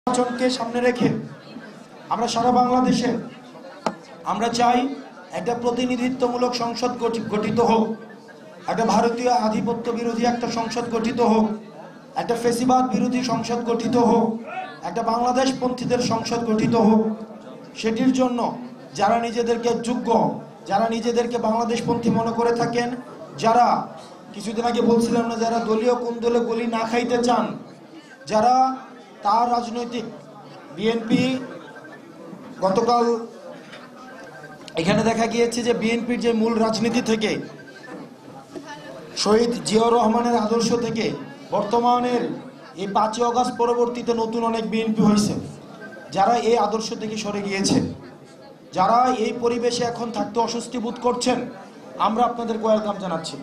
নির্বাচনকে সামনে রেখে আমরা সারা বাংলাদেশে আমরা চাই একটা প্রতিনিধিত্বমূলক সংসদ গঠিত হোক, একটা ভারতীয় আধিপত্য বিরোধী একটা সংসদ গঠিত হোক, একটা ফেসিবাদ বিরোধী সংসদ গঠিত হোক, একটা বাংলাদেশ পন্থীদের সংসদ গঠিত হোক। সেটির জন্য যারা নিজেদেরকে যোগ্য, যারা নিজেদেরকে বাংলাদেশ পন্থী মনে করে থাকেন, যারা কিছুদিন আগে বলছিলাম না, যারা দলীয় কোন দলে গলি না খাইতে চান, যারা তার রাজনৈতিক বিএনপি গতকাল এখানে দেখা গিয়েছে যে বিএনপির যে মূল রাজনীতি থেকে শহীদ জিয়াউর রহমানের আদর্শ থেকে বর্তমানের এই 5ই আগস্ট পরবর্তীতে নতুন অনেক বিএনপি হয়েছে, যারা এই আদর্শ থেকে সরে গিয়েছে, যারা এই পরিবেশে এখন থাকতে অস্বস্তি বোধ করছেন, আমরা আপনাদের ওয়েলকাম জানাচ্ছি।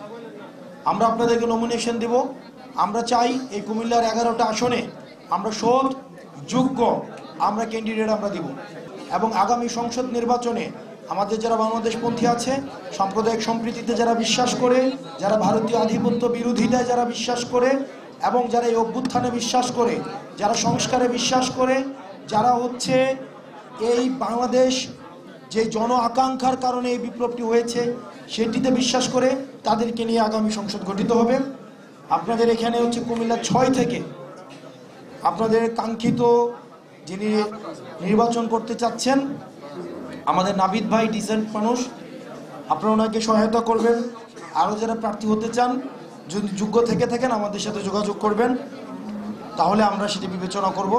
আমরা আপনাদেরকে নমিনেশন দিব। আমরা চাই এই কুমিল্লার 11টা আসনে আমরা সৎ যোগ্য আমরা ক্যান্ডিডেট আমরা দিব, এবং আগামী সংসদ নির্বাচনে আমাদের যারা বাংলাদেশপন্থী আছে, সাম্প্রদায়িক সম্প্রীতিতে যারা বিশ্বাস করে, যারা ভারতীয় আধিপত্য বিরোধিতায় যারা বিশ্বাস করে, এবং যারা এই অভ্যুত্থানে বিশ্বাস করে, যারা সংস্কারে বিশ্বাস করে, যারা হচ্ছে এই বাংলাদেশ যে জন আকাঙ্ক্ষার কারণে এই বিপ্লবটি হয়েছে সেটিতে বিশ্বাস করে, তাদেরকে নিয়ে আগামী সংসদ গঠিত হবে। আপনাদের এখানে হচ্ছে কুমিল্লা 6 থেকে আপনাদের কাঙ্ক্ষিত যিনি নির্বাচন করতে চাচ্ছেন আমাদের নাবিদ ভাই, ডিসেন্ট মানুষ, আপনারা ওনাকে সহায়তা করবেন। আরও যারা প্রার্থী হতে চান, যদি যোগ্য থেকে থাকেন আমাদের সাথে যোগাযোগ করবেন, তাহলে আমরা সেটি বিবেচনা করব।